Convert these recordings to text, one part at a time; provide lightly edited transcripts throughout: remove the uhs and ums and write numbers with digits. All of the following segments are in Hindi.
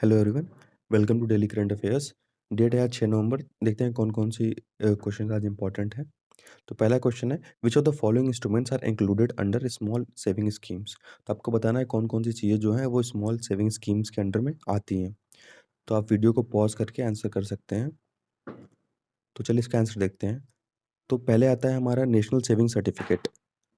Hello everyone, welcome to daily current affairs. Date है आज 6 नवंबर। देखते हैं कौन-कौन सी क्वेश्चन आज इंपॉर्टेंट है। तो पहला क्वेश्चन है, which of the following instruments are included under small saving schemes. तो आपको बताना है कौन-कौन सी चीज़ें जो हैं वो स्मॉल सेविंग स्कीम्स के अंडर में आती हैं। तो आप वीडियो को पॉज़ करके आंसर कर सकते हैं। तो चलिए इसका आंसर देखते हैं। तो पहले आता है हमारा नेशनल सेविंग सर्टिफिकेट।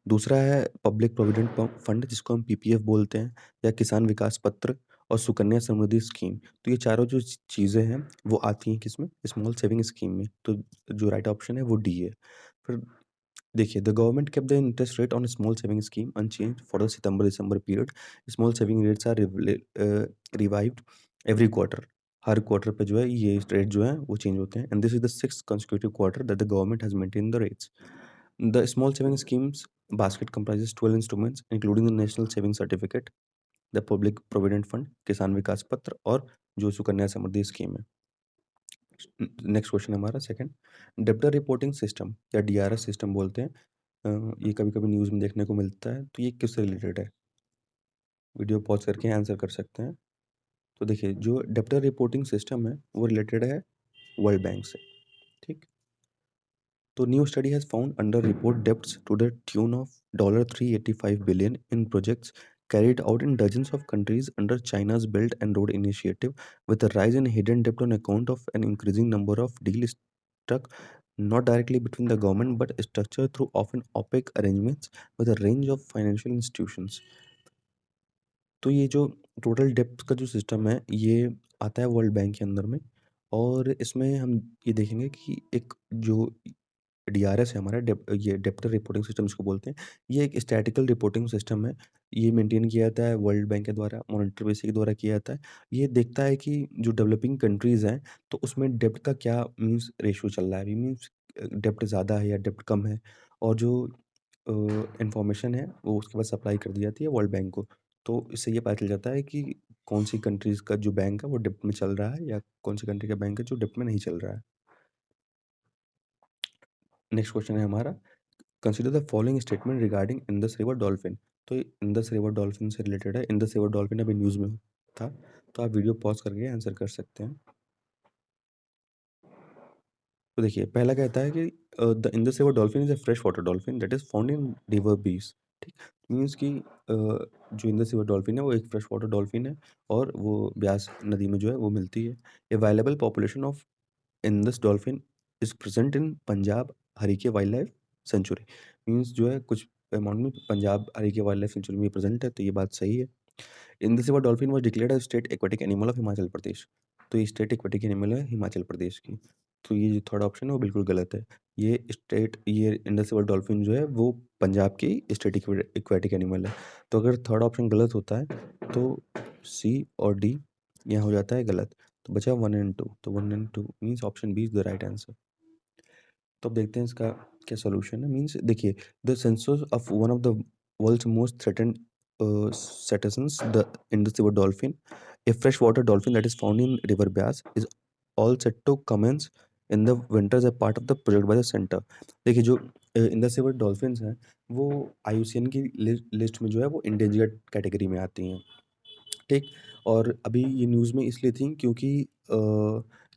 दूसरा है पब्लिक प्रोविडेंट फंड जिसको हम पीपीएफ बोलते हैं, या किसान विकास पत्र और सुकन्या समृद्धि स्कीम। तो ये चारों जो चीज़ें हैं वो आती हैं किसमें? स्मॉल सेविंग स्कीम में। तो जो राइट ऑप्शन है वो डी है। फिर देखिए, the government kept the interest rate on small saving scheme unchanged for the सितंबर दिसंबर period. Small saving rates are revised every quarter. हर क्वार्टर पे जो है ये रेट जो है वो चेंज होते हैं, and this is the sixth consecutive quarter that the government has maintain the rates. The small saving schemes basket comprises 12 instruments, including the National Saving Certificate, the Public Provident Fund, किसान विकास पत्र और जो सुकन्या समृद्धि स्कीम है। नेक्स्ट क्वेश्चन है हमारा सेकंड, डेप्टर रिपोर्टिंग सिस्टम या डीआरएस सिस्टम बोलते हैं। ये कभी-कभी न्यूज़ में देखने को मिलता है, तो ये किससे रिलेटेड है? वीडियो पॉज़ करके आंसर कर सकते हैं। तो देखिए, जो डेप्टर रिपोर्टिंग सिस्टम है, वो रिलेटेड है वर्ल्ड बैंक से, ठीक? तो new study has found under report debts to the tune of $385 billion in projects carried out in dozens of countries under China's Belt and Road Initiative, with a rise in hidden debt on account of an increasing number of deals struck not directly between the government but structured through often opaque arrangements with a range of financial institutions. तो ये जो टोटल डेप्थ का जो सिस्टम है, ये आता है वर्ल्ड बैंक के अंदर में, और इसमें हम ये देखेंगे कि एक जो डीआरएस है हमारा, ये डेप्टर रिपोर्टिंग सिस्टम इसको बोलते हैं। ये एक स्टैटिकल रिपोर्टिंग सिस्टम है। ये मेंटेन किया जाता है वर्ल्ड बैंक के द्वारा, मॉनेटरी पॉलिसी के द्वारा किया जाता है। ये देखता है कि जो डेवलपिंग कंट्रीज़ हैं, तो उसमें डेब्ट का क्या मीन्स रेशियो चल रहा है। अभी मीन्स डेब्ट ज़्यादा है या डेब्ट कम है, और जो इन्फॉर्मेशन है वो उसके बाद सप्लाई कर दी जाती है वर्ल्ड बैंक को। तो इससे ये पता चल जाता है कि कौन-सी कंट्रीज़ का जो बैंक है वो डेब्ट में चल रहा है, या कौन-सी कंट्री का बैंक है जो डेब्ट में नहीं चल रहा है। नेक्स्ट क्वेश्चन है हमारा, consider the following statement regarding Indus river dolphin. तो ये इंडस रिवर डॉल्फिन से रिलेटेड है। इंडस रिवर डॉल्फिन अभी न्यूज़ में था, तो आप वीडियो पॉज़ करके आंसर कर सकते हैं। तो देखिए, पहला कहता है कि the Indus river dolphin is a fresh water dolphin that is found in river बीस। ठीक? मीन्स कि जो इंडस रिवर डॉल्फिन है वो एक फ्रेश वाटर डॉल्फिन है, और वो ब्यास नदी में जो है वो मिलती है। Available population of Indus dolphin is present in Punjab Harike wild life sanctuary. Means जो है कुछ अमाउंट में Punjab Harike wild life sanctuary में प्रेज़ेंट है, तो ये बात सही है। Indus river dolphin was declared as state aquatic animal of Himachal Pradesh. तो ये स्टेट एक्वाटिक एनिमल है हिमाचल प्रदेश की। तो ये जो थर्ड ऑप्शन है वो बिल्कुल गलत है। ये इंडस रिवर डॉल्फिन जो है वो पंजाब की स्टेट एक्वाटिक एनिमल है। तो अगर थर्ड ऑप्शन गलत होता है तो सी और डी यहाँ हो जाता है गलत। तो बचा 1 एंड 2, तो 1 and 2 means option B is the right answer. तो अब देखते हैं इसका क्या सॉल्यूशन है। मीन्स देखिए, the census of one of the world's most threatened citizens, the Indus River dolphin, a freshwater dolphin that is found in River Beas, is all set to commence in the winter as a part of the project by the center. देखिए, जो इंडस रिवर डॉल्फिन्स हैं वो आईयूसीएन की लिस्ट में जो है वो इंडेंजर्ड कैटेगरी में आती हैं। ठीक? और अभी ये न्यूज़ में इसलिए थी क्योंकि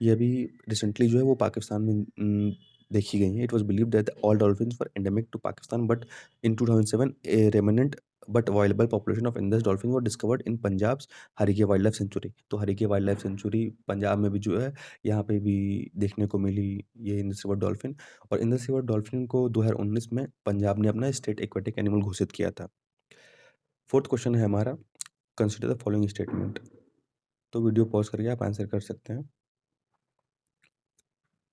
ये अभी रिसेंटली जो है वो पाकिस्तान में देखी गई हैं। It was believed that all dolphins were endemic to Pakistan, but in 2007 a remnant but available population of Indus dolphin were discovered in Punjab's Harike wild life sanctuary. तो Harike wild life sanctuary Punjab में भी जो है, यहाँ पे भी देखने को मिली ये इंडस रिवर डॉल्फिन। और इंडस रिवर डॉल्फिन को 2019 में पंजाब ने अपना स्टेट एक्वाटिक एनिमल घोषित किया था। फोर्थ क्वेश्चन है हमारा, कंसिडर द फॉलोइंग स्टेटमेंट। तो वीडियो पॉज़ करके आप आंसर कर सकते हैं।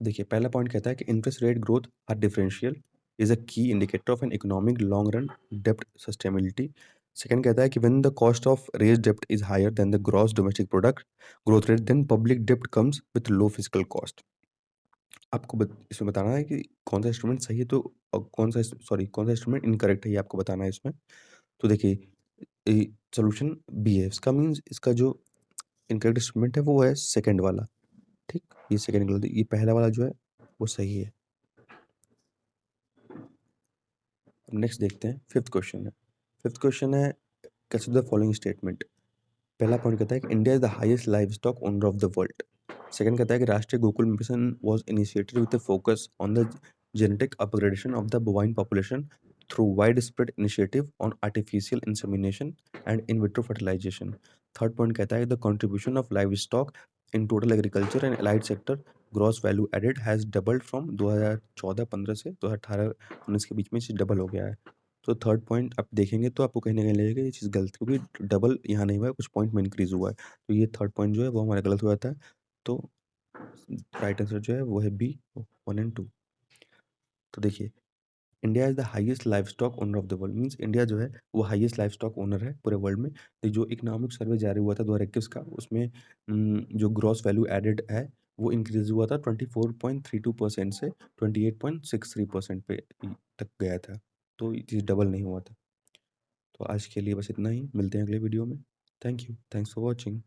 देखिए, पहला पॉइंट कहता है कि interest rate growth are differential is a की indicator of an economic long run डेब्ट सस्टेनेबिलिटी। सेकंड कहता है कि when the cost of rays डेब्ट is higher than the gross domestic product growth rate, then public डेब्ट comes with low fiscal cost. आपको इसमें बताना है कि कौन-सा इंस्ट्रूमेंट सही है, तो कौन-सा इंस्ट्रूमेंट इनकरेक्ट है, ये आपको बताना है इसमें। तो देखिए, सॉल्यूशन बी है इसका। मीन्स इसका जो इनकरेक्ट इंस्ट्रूमेंट है वो है सेकंड वाला। ठीक? ये सेकंड गलत है, ये पहला वाला जो है वो सही है। अब नेक्स्ट देखते हैं, फिफ्थ क्वेश्चन है। फिफ्थ क्वेश्चन है, कंसीडर द फॉलोइंग स्टेटमेंट। पहला पॉइंट कहता है कि India is the highest livestock owner of the world. Second कहता है कि Rashtriya Gokul mission was initiated with a focus on the genetic upgradation of the bovine population through widespread initiative on artificial insemination and in vitro fertilization. Third point कहता है the contribution of livestock in total agriculture and allied sector gross value added has doubled from 2014-15 से 2018-19 के बीच में इसे डबल हो गया है। तो थर्ड पॉइंट आप देखेंगे तो आपको कहीं न कहीं लगेगा ये चीज़ गलत है, क्योंकि डबल यहाँ नहीं हुआ है, कुछ पॉइंट में इंक्रीज़ हुआ है। तो ये थर्ड पॉइंट जो है वो हमारा गलत हो जाता है। तो राइट आंसर जो है वो है बी 1 एंड 2। तो देखिए, India is the highest livestock owner of the world, means India जो है वो हाईएस्ट लाइवस्टॉक ओनर है पूरे वर्ल्ड में। तो जो इकोनॉमिक सर्वे जारी हुआ था 2021 का, उसमें जो ग्रॉस वैल्यू एडेड है वो इंक्रीज़ हुआ था 24.32% से 28.63% पे तक गया था। तो ये चीज़ डबल नहीं हुआ था। तो आज के लिए बस इतना ही, मिलते हैं अगले वीडियो में। Thank you, thanks for watching.